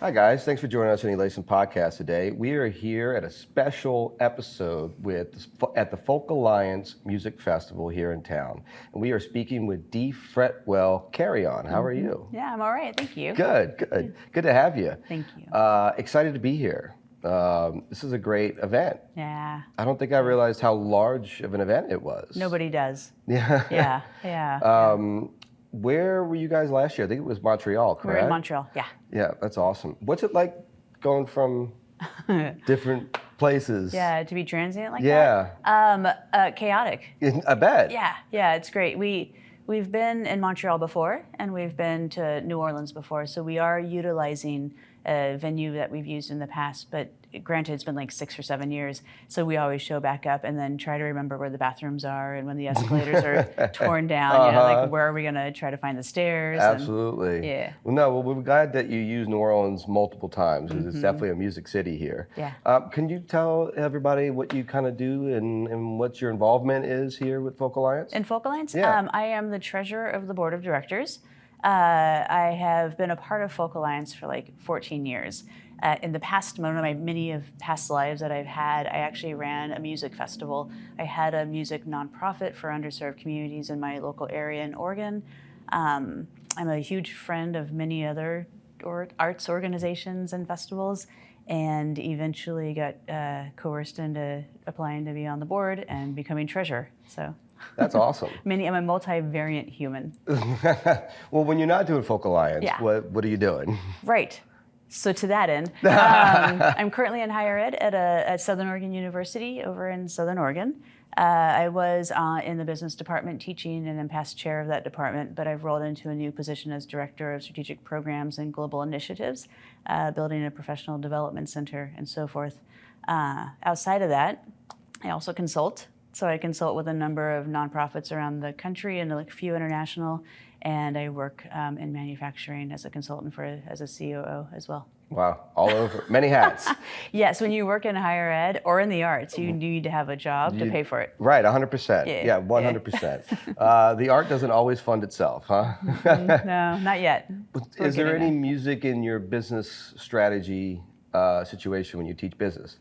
Hi guys, thanks for joining us on the Elation podcast today. We are here at a special episode at the Folk Alliance Music Festival here in town. And we are speaking with Dee Carreon. How are you? Yeah, I'm all right, thank you. Good. Good to have you. Thank you. Excited to be here. This is a great event. Yeah. I don't think I realized how large of an event it was. Nobody does. Yeah. Yeah. Where were you guys last year? I think it was Montreal, correct? We're in Montreal, yeah. Yeah, that's awesome. What's it like going from different places? Yeah, to be transient like that? Chaotic. I bet. Yeah, it's great. We've been in Montreal before, and we've been to New Orleans before, so we are utilizing a venue that we've used in the past, but granted it's been like 6 or 7 years, so we always show back up and then try to remember where the bathrooms are and when the escalators are torn down, you know, like where are we gonna try to find the stairs? Absolutely. Yeah. Well, we're glad that you use New Orleans multiple times, because it's definitely a music city here. Yeah. Can you tell everybody what you kind of do and what your involvement is here with Folk Alliance? In Folk Alliance? Yeah. I am the treasurer of the board of directors. I have been a part of Folk Alliance for like 14 years. In the past, one of my many of past lives that I've had, I actually ran a music festival. I had a music nonprofit for underserved communities in my local area in Oregon. I'm a huge friend of many other arts organizations and festivals, and eventually got coerced into applying to be on the board and becoming treasurer. So. That's awesome. I'm a multivariant human. Well, when you're not doing Folk Alliance, Yeah. what are you doing? Right. So to that end, I'm currently in higher ed at Southern Oregon University over in Southern Oregon. I was in the business department teaching and am past chair of that department, but I've rolled into a new position as director of strategic programs and global initiatives, building a professional development center and so forth. Outside of that, I also consult. So I consult with a number of nonprofits around the country and a few international, and I work in manufacturing as a consultant as a COO as well. Wow, all over, many hats. Yes, when you work in higher ed or in the arts, you need to have a job to pay for it. Right, 100%. Yeah, 100%. The art doesn't always fund itself, huh? No, not yet. Is there any music in your business strategy situation when you teach business?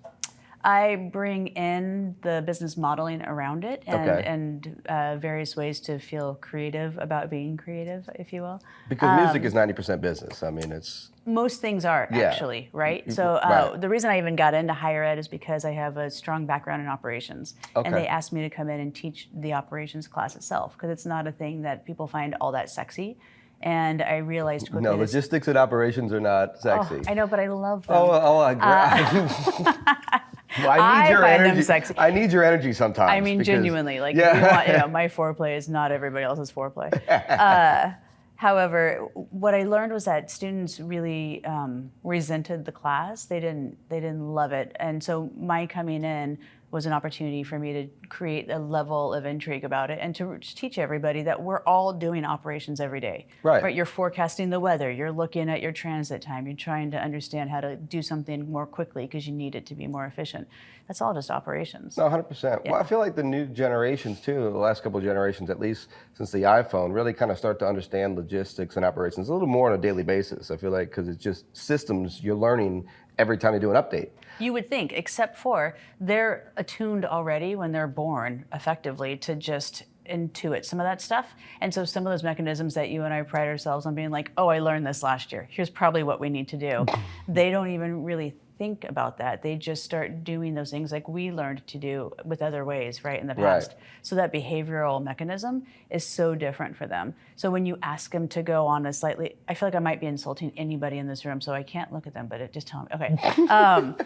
I bring in the business modeling around it and various ways to feel creative about being creative, if you will. Because music is 90% business. I mean, it's... Most things are, actually, right? So the reason I even got into higher ed is because I have a strong background in operations. And they asked me to come in and teach the operations class itself, because it's not a thing that people find all that sexy. And I realized quickly... No, logistics and operations are not sexy. Oh, I know, but I love them. I well, I need your find energy. them sexy. I need your energy sometimes. I mean, genuinely, like, if you want, my foreplay is not everybody else's foreplay. However, what I learned was that students really resented the class. They didn't love it, and so my coming in was an opportunity for me to create a level of intrigue about it and to teach everybody that we're all doing operations every day. Right? You're forecasting the weather, you're looking at your transit time, you're trying to understand how to do something more quickly because you need it to be more efficient. That's all just operations. No, 100%. Yeah. Well, I feel like the new generations too, the last couple of generations at least since the iPhone, really kind of start to understand logistics and operations a little more on a daily basis. I feel like because it's just systems you're learning every time you do an update. You would think, except for they're attuned already when they're born effectively to just intuit some of that stuff. And so some of those mechanisms that you and I pride ourselves on being like, oh, I learned this last year. Here's probably what we need to do. They don't even really think about that. They just start doing those things like we learned to do with other ways, right, in the past. So that behavioral mechanism is so different for them. So when you ask them to go on a slightly, I feel like I might be insulting anybody in this room, so I can't look at them, but just tell them, okay.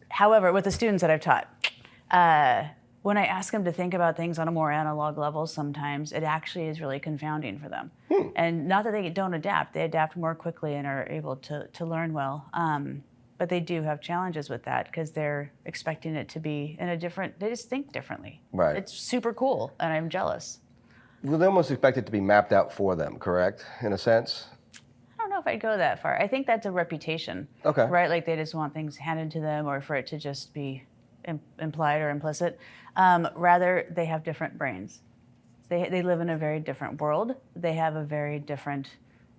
However, with the students that I've taught, when I ask them to think about things on a more analog level, sometimes it actually is really confounding for them. And not that they don't adapt, they adapt more quickly and are able to learn well. But they do have challenges with that because they're expecting it to be in a different, they just think differently. Right. It's super cool, and I'm jealous. Well, they almost expect it to be mapped out for them, correct, in a sense? I don't know if I'd go that far. I think that's a reputation. Okay. Right? Like they just want things handed to them or for it to just be implied or implicit. Rather, they have different brains. They live in a very different world. They have a very different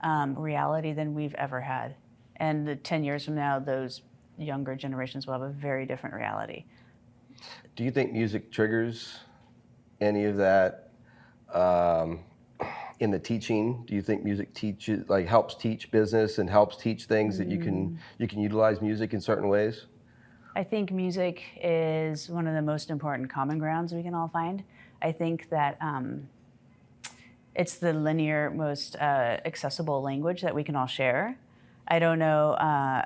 reality than we've ever had. And 10 years from now, those younger generations will have a very different reality. Do you think music triggers any of that in the teaching? Do you think music teaches, like, helps teach business and helps teach things that you can utilize music in certain ways? I think music is one of the most important common grounds we can all find. I think that it's the linear, most accessible language that we can all share. I don't know I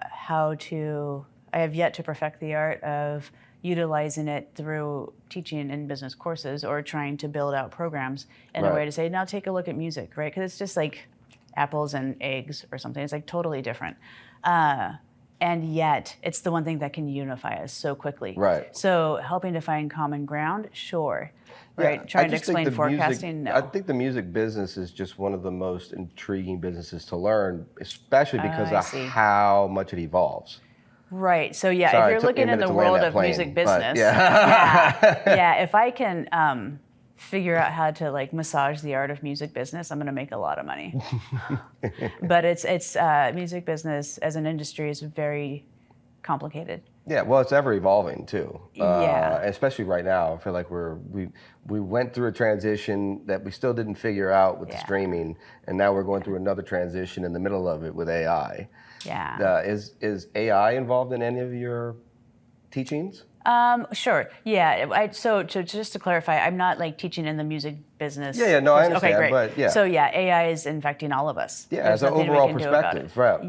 have yet to perfect the art of utilizing it through teaching in business courses or trying to build out programs in a way to say, now take a look at music, right? Because it's just like apples and eggs or something. It's like totally different. And yet, it's the one thing that can unify us so quickly. Right. So helping to find common ground, sure. Right. Yeah, Trying to explain forecasting, no. I think the music business is just one of the most intriguing businesses to learn, especially because of how much it evolves. Right. So yeah, Sorry, if you're looking in the world of music business, if I can figure out how to like massage the art of music business, I'm going to make a lot of money. But it's music business as an industry is very complicated. Yeah, well, it's ever evolving too. Especially right now, I feel like we went through a transition that we still didn't figure out with the streaming, and now we're going through another transition in the middle of it with AI. Yeah. Is AI involved in any of your teachings? Sure. Yeah. So just to clarify, I'm not like teaching in the music business. Yeah. No, I understand. Okay, great. But yeah. So yeah, AI is infecting all of us. Yeah, There's as an overall perspective, right?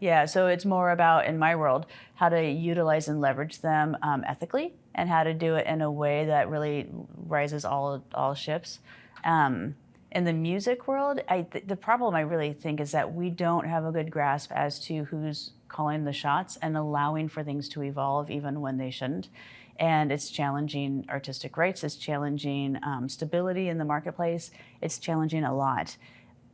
Yeah. So it's more about, in my world, how to utilize and leverage them ethically, and how to do it in a way that really rises all ships. In the music world, the problem I really think is that we don't have a good grasp as to who's calling the shots and allowing for things to evolve even when they shouldn't. And it's challenging artistic rights, it's challenging stability in the marketplace, it's challenging a lot.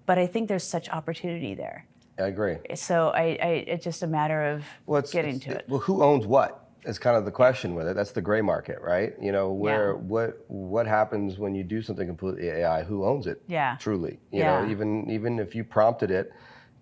But I think there's such opportunity there. I agree. So it's just a matter of getting to it. Well, who owns what? Is kind of the question with it. That's the gray market, right? You know, what happens when you do something completely AI? Who owns it? Yeah. Truly. You know, even if you prompted it,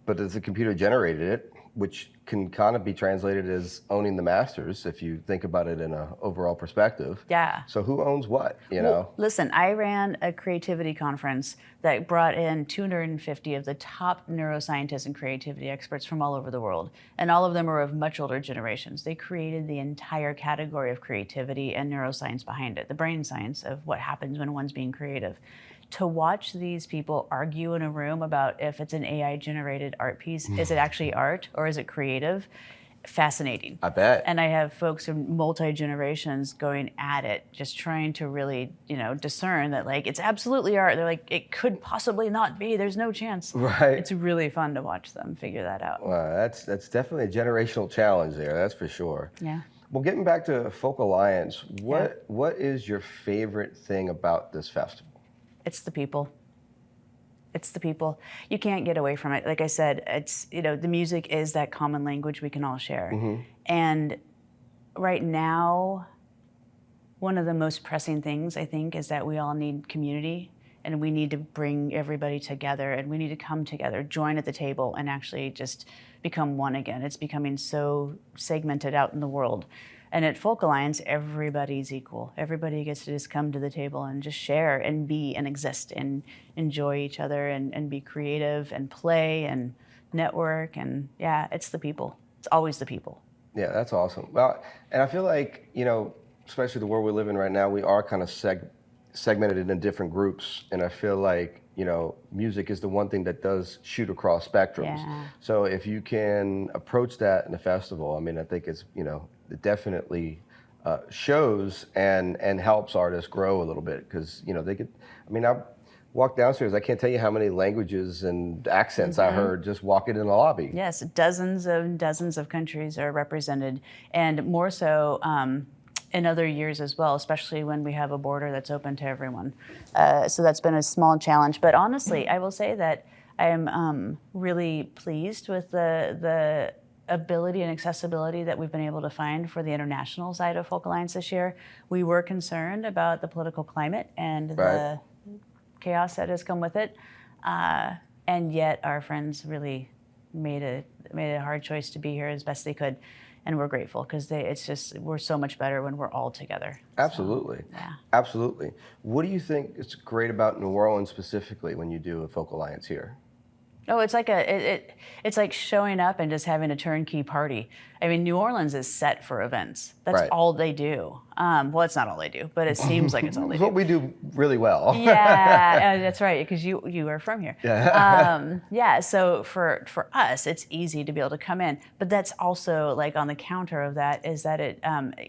but as the computer generated it, which can kind of be translated as owning the masters if you think about it in an overall perspective. Yeah. So who owns what, you know? Listen, I ran a creativity conference that brought in 250 of the top neuroscientists and creativity experts from all over the world. And all of them are of much older generations. They created the entire category of creativity and neuroscience behind it, the brain science of what happens when one's being creative. To watch these people argue in a room about if it's an AI-generated art piece, is it actually art or is it creative? Fascinating. I bet. And I have folks from multi-generations going at it, just trying to really, discern that like it's absolutely art. They're like, it could possibly not be. There's no chance. Right. It's really fun to watch them figure that out. Well, that's definitely a generational challenge there. That's for sure. Yeah. Well, getting back to Folk Alliance, what is your favorite thing about this festival? It's the people. It's the people. You can't get away from it. Like I said, it's, the music is that common language we can all share. Mm-hmm. And right now, one of the most pressing things, I think, is that we all need community, and we need to bring everybody together, and we need to come together, join at the table, and actually just become one again. It's becoming so segmented out in the world. And at Folk Alliance, everybody's equal. Everybody gets to just come to the table and just share and be and exist and enjoy each other and be creative and play and network. And yeah, it's the people. It's always the people. Yeah, that's awesome. Well, and I feel like, especially the world we live in right now, we are kind of segmented into different groups. And I feel like, music is the one thing that does shoot across spectrums. Yeah. So if you can approach that in a festival, I mean, I think it's, it definitely shows and helps artists grow a little bit, because they could. I mean, I walk downstairs. I can't tell you how many languages and accents I heard just walking in the lobby. Yes, dozens of countries are represented, and more so in other years as well, especially when we have a border that's open to everyone. So that's been a small challenge. But honestly, I will say that I am really pleased with the ability and accessibility that we've been able to find for the international side of Folk Alliance this year. We were concerned about the political climate and the chaos that has come with it. And yet our friends really made a hard choice to be here as best they could, and we're grateful because we're so much better when we're all together. Absolutely. So, yeah. Absolutely. What do you think is great about New Orleans specifically when you do a Folk Alliance here? Oh, it's like it's like showing up and just having a turnkey party. I mean, New Orleans is set for events. That's Right. all they do. Well, it's not all they do, but it seems like it's all they It's do. what we do really well. Yeah, that's right, because you are from here. Yeah. So for us, it's easy to be able to come in, but that's also like on the counter of that is that it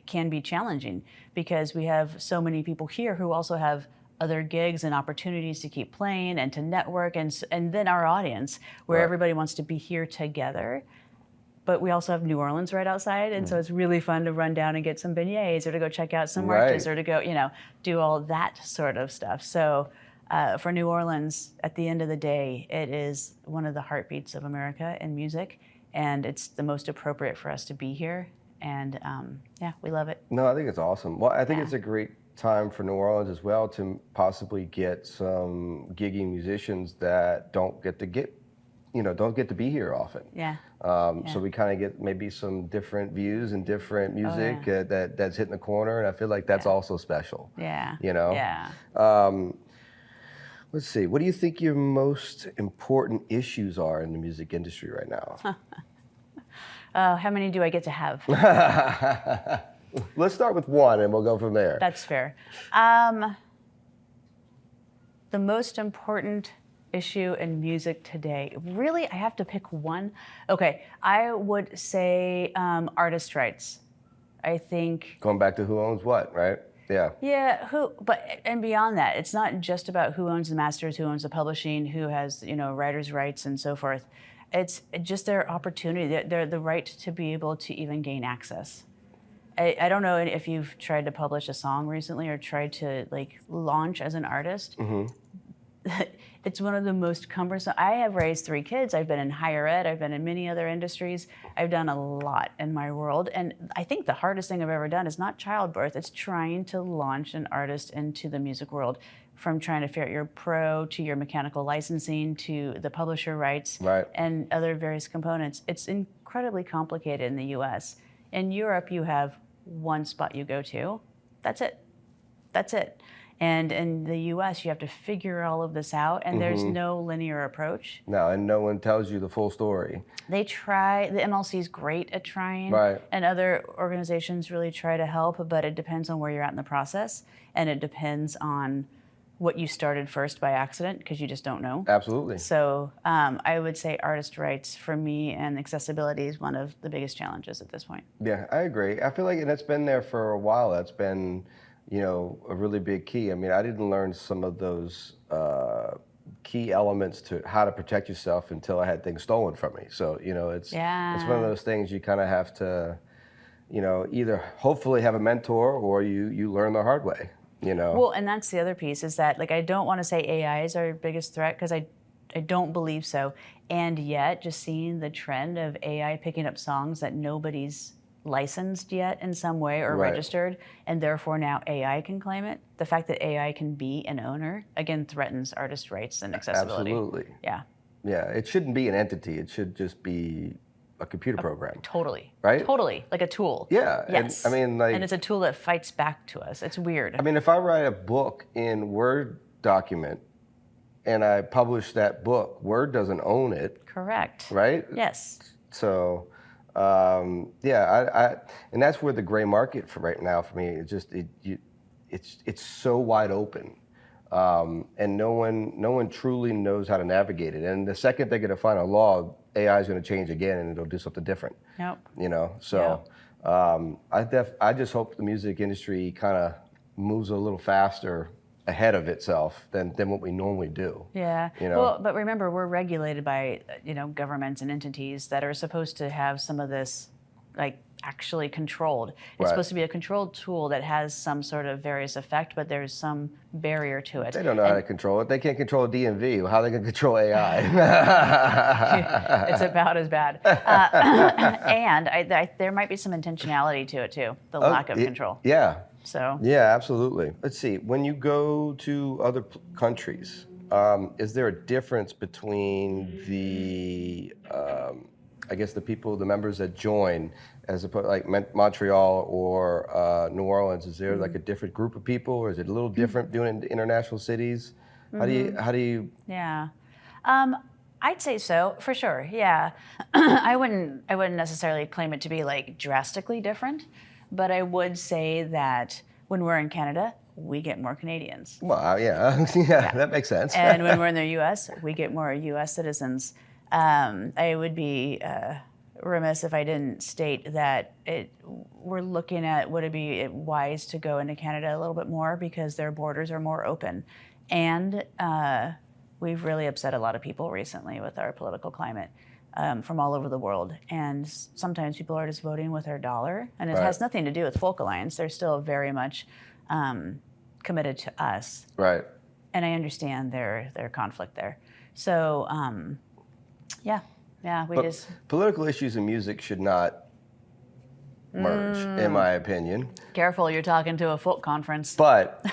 can be challenging because we have so many people here who also have other gigs and opportunities to keep playing and to network, and then our audience where Right. everybody wants to be here together. But we also have New Orleans right outside, and so it's really fun to run down and get some beignets or to go check out some artists Right. or to go, do all that sort of stuff. So for New Orleans, at the end of the day, it is one of the heartbeats of America in music, and it's the most appropriate for us to be here. And yeah, we love it. No, I think it's awesome. Well, I think Yeah. it's a great time for New Orleans as well to possibly get some giggy musicians that don't get to be here often. Yeah. So we kind of get maybe some different views and different music yeah. that's hitting the corner, and I feel like that's also special. Yeah. Yeah. Let's see. What do you think your most important issues are in the music industry right now? How many do I get to have? Let's start with one, and we'll go from there. That's fair. The most important issue in music today, really, I have to pick one. Okay, I would say artist rights. I think. Going back to who owns what, right? Yeah. Yeah, and beyond that, it's not just about who owns the masters, who owns the publishing, who has, writers' rights and so forth. It's just their opportunity, the right to be able to even gain access. I don't know if you've tried to publish a song recently or tried to launch as an artist. It's one of the most cumbersome. I have raised 3 kids. I've been in higher ed. I've been in many other industries. I've done a lot in my world. And I think the hardest thing I've ever done is not childbirth. It's trying to launch an artist into the music world, from trying to figure out your pro to your mechanical licensing to the publisher rights Right. and other various components. It's incredibly complicated in the US. In Europe, you have one spot you go to. That's it. That's it. And in the US, you have to figure all of this out, and there's no linear approach. No, and no one tells you the full story. They try, the MLC is great at trying, Right. and other organizations really try to help, but it depends on where you're at in the process, and it depends on what you started first by accident, because you just don't know. Absolutely. So I would say artist rights for me and accessibility is one of the biggest challenges at this point. Yeah, I agree. I feel like, and it's been there for a while. That's been, a really big key. I mean, I didn't learn some of those key elements to how to protect yourself until I had things stolen from me. So, it's one of those things you kind of have to, either hopefully have a mentor or you learn the hard way, Well, and that's the other piece is that, I don't want to say AI is our biggest threat because I don't believe so. And yet, just seeing the trend of AI picking up songs that nobody's licensed yet in some way or Right. registered, and therefore now AI can claim it. The fact that AI can be an owner, again, threatens artist rights and accessibility. Absolutely. Yeah. Yeah, it shouldn't be an entity. It should just be a computer program. Totally. Right? Totally. Like a tool. Yeah. Yes. And, and it's a tool that fights back to us. It's weird. I mean, if I write a book in Word document and I publish that book, Word doesn't own it, Correct. right? Yes. So, I and that's where the gray market for right now for me is just it's so wide open, and no one truly knows how to navigate it. And the second they're going to find a law, AI is going to change again and it'll do something different. Yep. So I just hope the music industry kind of moves a little faster ahead of itself than what we normally do. Yeah. Well, but remember, we're regulated by governments and entities that are supposed to have some of this actually controlled. It's Right. supposed to be a controlled tool that has some sort of various effect, but there's some barrier to it. They don't know how to control it. They can't control DMV. How are they going to control AI? It's about as bad. And there might be some intentionality to it too, the lack of control. Yeah. So Yeah, absolutely. Let's see. When you go to other countries, is there a difference between the, I guess the members that join, as opposed like Montreal or New Orleans? Is there like a different group of people, or is it a little different doing it in international cities? How do you? Yeah. I'd say so, for sure. Yeah. I wouldn't necessarily claim it to be like drastically different, but I would say that when we're in Canada, we get more Canadians. Well, yeah, that makes sense. And when we're in the US, we get more US citizens. I would be remiss if I didn't state that we're looking at would it be wise to go into Canada a little bit more because their borders are more open. And we've really upset a lot of people recently with our political climate from all over the world. And sometimes people are just voting with their dollar. And it has nothing to do with Folk Alliance. They're still very much committed to us. Right. And I understand their conflict there. So, Political issues and music should not merge, in my opinion. Careful, you're talking to a folk conference. But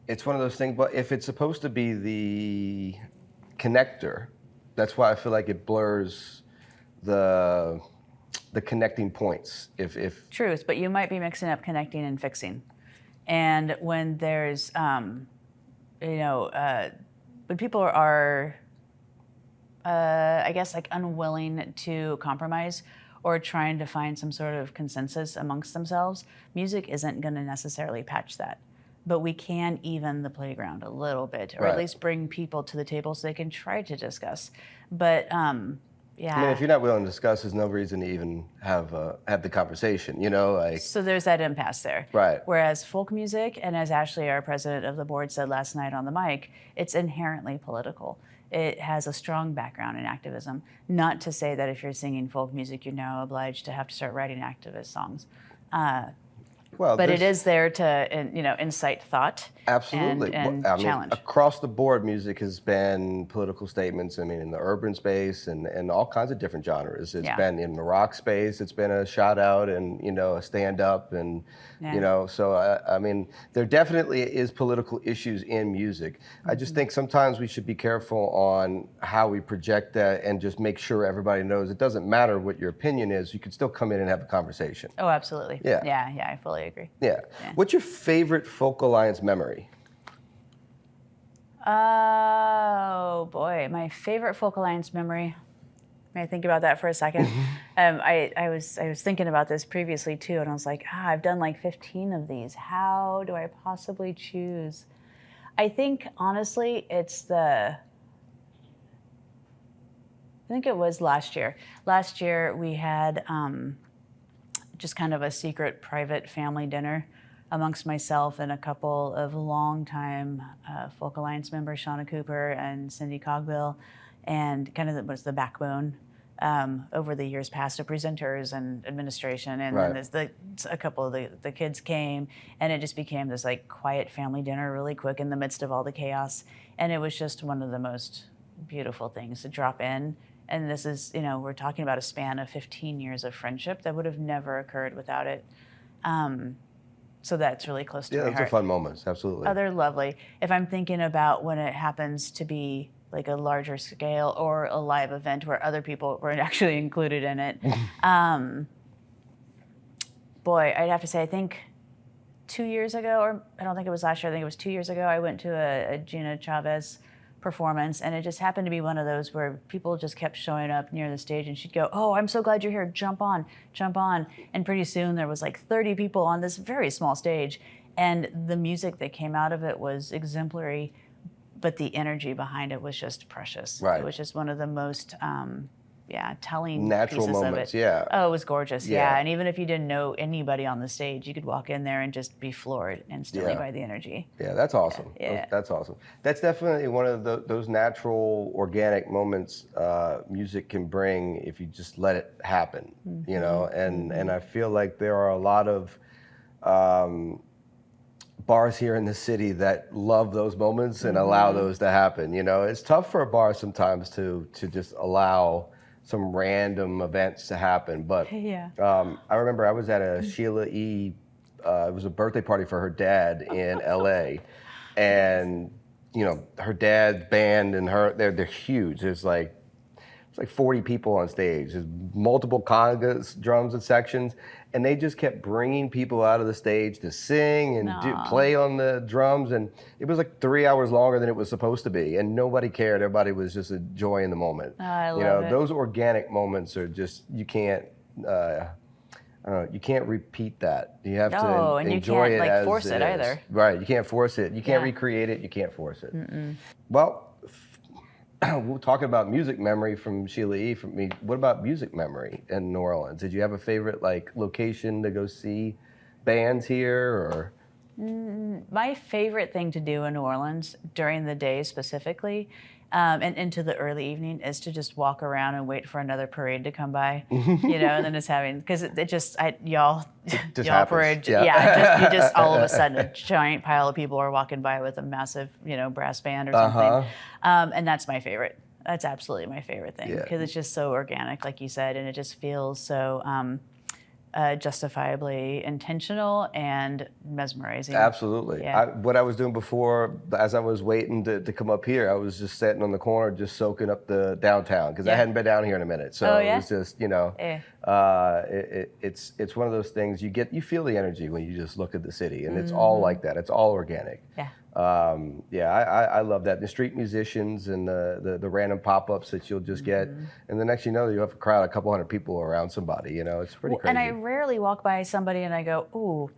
it's one of those things. But if it's supposed to be the connector, that's why I feel like it blurs the connecting points. If Truth, but you might be mixing up connecting and fixing. And when there's, when people are, I guess, like unwilling to compromise or trying to find some sort of consensus amongst themselves, music isn't going to necessarily patch that. But we can even the playground a little bit, or at least bring people to the table so they can try to discuss. But I mean, if you're not willing to discuss, there's no reason to even have the conversation, So there's that impasse there. Right. Whereas folk music, and as Ashley, our president of the board, said last night on the mic, it's inherently political. It has a strong background in activism. Not to say that if you're singing folk music, you're now obliged to have to start writing activist songs. But it is there to, incite thought. Absolutely. And I mean, challenge. Across the board, music has been political statements. I mean, in the urban space and all kinds of different genres. It's been in the rock space. It's been a shout out and, a stand up and, so I mean, there definitely is political issues in music. I just think sometimes we should be careful on how we project that and just make sure everybody knows it doesn't matter what your opinion is. You can still come in and have a conversation. Oh, absolutely. Yeah, I fully agree. Yeah. What's your favorite Folk Alliance memory? Oh boy, my favorite Folk Alliance memory. May I think about that for a second? I was thinking about this previously too, and I was like, I've done like 15 of these. How do I possibly choose? I think honestly, I think it was last year. Last year we had just kind of a secret private family dinner amongst myself and a couple of longtime Folk Alliance members, Shauna Cooper and Cindy Cogbill, and kind of was the backbone over the years past of presenters and administration. And then a couple of the kids came, and it just became this like quiet family dinner really quick in the midst of all the chaos. And it was just one of the most beautiful things to drop in. And this is, we're talking about a span of 15 years of friendship that would have never occurred without it. So that's really close to my heart. Yeah, those are fun moments, absolutely. Oh, they're lovely. If I'm thinking about when it happens to be like a larger scale or a live event where other people weren't actually included in it, boy, I'd have to say, I think 2 years ago, or I don't think it was last year, I think it was 2 years ago, I went to a Gina Chavez performance, and it just happened to be one of those where people just kept showing up near the stage, and she'd go, "Oh, I'm so glad you're here, jump on," and pretty soon there was like 30 people on this very small stage, and the music that came out of it was exemplary, but the energy behind it was just precious. It was just one of the most telling natural pieces moments. of it. Oh, it was gorgeous. Yeah. And even if you didn't know anybody on the stage, you could walk in there and just be floored instantly by the energy. Yeah, that's awesome. Yeah. That's awesome. That's definitely one of those natural, organic moments music can bring if you just let it happen. And I feel like there are a lot of bars here in the city that love those moments and allow those to happen. It's tough for a bar sometimes to just allow some random events to happen. But I remember I was at a Sheila E. It was a birthday party for her dad in LA. and her dad's band and they're huge. It's like 40 people on stage. There's multiple congas, drums, and sections, and they just kept bringing people out of the stage to sing and play on the drums, and it was like 3 hours longer than it was supposed to be, and nobody cared. Everybody was just enjoying the moment. I love it. Those organic moments are just, you can't repeat that. You have to and enjoy you it can't as force it is. either. Right, you can't force it. You can't recreate it. You can't force it. Well, we're talking about music memory from Sheila E. From me. What about music memory in New Orleans? Did you have a favorite location to go see bands here, or? My favorite thing to do in New Orleans during the day specifically, and into the early evening, is to just walk around and wait for another parade to come by, and then just because y'all parade, you just all of a sudden a giant pile of people are walking by with a massive, brass band or something, and that's my favorite. That's absolutely my favorite thing because it's just so organic, like you said, and it just feels so justifiably intentional and mesmerizing. Absolutely. Yeah. What I was doing before, as I was waiting to come up here, I was just sitting on the corner, just soaking up the downtown because I hadn't been down here in a minute. So it was just, it's one of those things you feel the energy when you just look at the city, and it's all like that. It's all organic. Yeah. I love that. The street musicians and the random pop-ups that you'll just get, and the next you know, you have a crowd, a couple hundred people around somebody. It's pretty crazy. And I rarely walk by somebody and I go, ooh,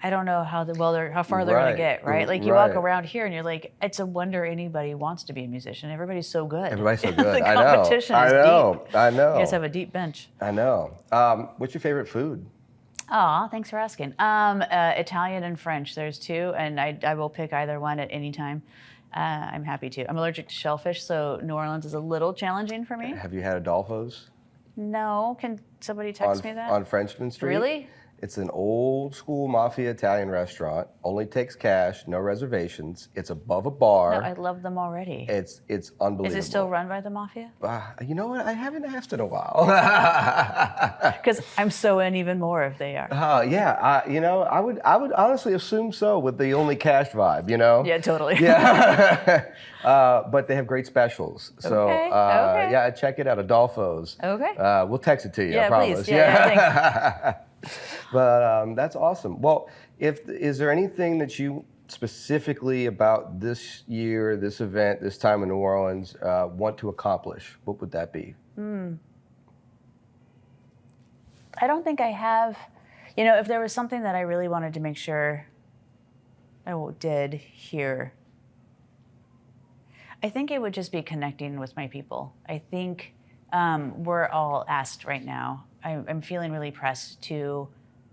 I don't know how far they're gonna get, right? Like you walk around here and you're like, it's a wonder anybody wants to be a musician. Everybody's so good. Everybody's so good. The competition is deep. I know. You guys have a deep bench. I know. What's your favorite food? Aw, thanks for asking. Italian and French, there's two, and I will pick either one at any time. I'm happy to. I'm allergic to shellfish, so New Orleans is a little challenging for me. Have you had Adolfo's? No, can somebody text me that? On Frenchman Street? Really? It's an old school mafia Italian restaurant. Only takes cash, no reservations. It's above a bar. No, I love them already. It's unbelievable. Is it still run by the mafia? You know what? I haven't asked in a while. Because I'm so in even more if they are. I would honestly assume so with the only cash vibe. Yeah, totally. Yeah. But they have great specials. So okay. check it out. Adolfo's. Okay. We'll text it to you. Yeah, I promise. please. Yeah. Thanks. But that's awesome. Well, is there anything that you specifically about this year, this event, this time in New Orleans want to accomplish? What would that be? I don't think I have. If there was something that I really wanted to make sure I did here, I think it would just be connecting with my people. I think we're all asked right now. I'm feeling really pressed to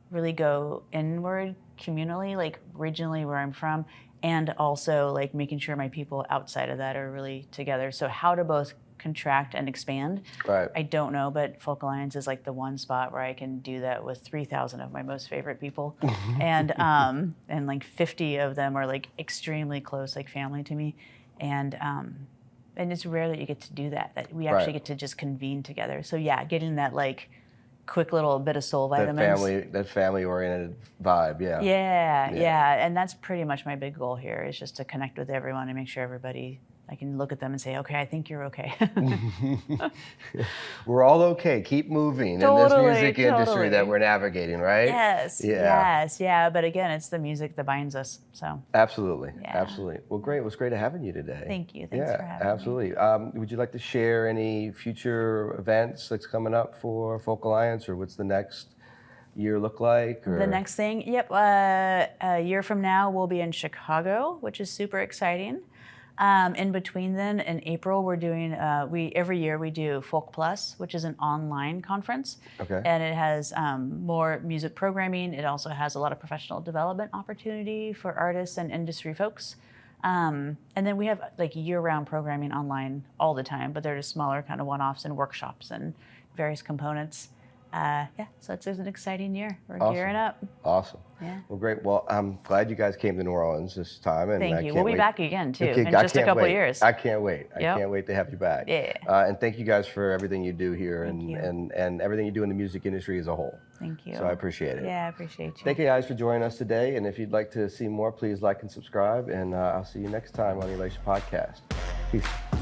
really go inward communally, like regionally where I'm from, and also like making sure my people outside of that are really together. So how to both contract and expand, right. I don't know, but Folk Alliance is like the one spot where I can do that with 3,000 of my most favorite people. and like 50 of them are like extremely close, like family to me. And it's rare that you get to do that we actually get to just convene together. So yeah, getting that like quick little bit of soul vitamins. That family-oriented vibe, yeah. Yeah, and that's pretty much my big goal here is just to connect with everyone and make sure I can look at them and say, okay, I think you're okay. We're all okay. Keep moving in this music industry that we're navigating, right? Yes. But again, it's the music that binds us. So absolutely. Well, great. It was great having you today. Thank you. Thanks for having me. Absolutely. Would you like to share any future events that's coming up for Folk Alliance, or what's the next year look like? Or? The next thing, a year from now, we'll be in Chicago, which is super exciting. In between then, in April, we're doing, every year we do Folk Plus, which is an online conference. Okay. And it has more music programming. It also has a lot of professional development opportunity for artists and industry folks. And then we have like year-round programming online all the time, but they're just smaller kind of one-offs and workshops and various components. So it's an exciting year. We're Awesome. gearing up. Awesome. Yeah. Well, great. Well, I'm glad you guys came to New Orleans this time. And Thank I you. can't We'll be wait. back again, too, Okay, in I just a can't couple wait. of years. I can't wait. I Yep. can't wait to have you back. Yeah. And thank you guys for everything you do here Thank you. and everything you do in the music industry as a whole. Thank you. So I appreciate it. Yeah, I appreciate you. Thank you guys for joining us today. And if you'd like to see more, please like and subscribe. And I'll see you next time on the Elation Podcast. Peace.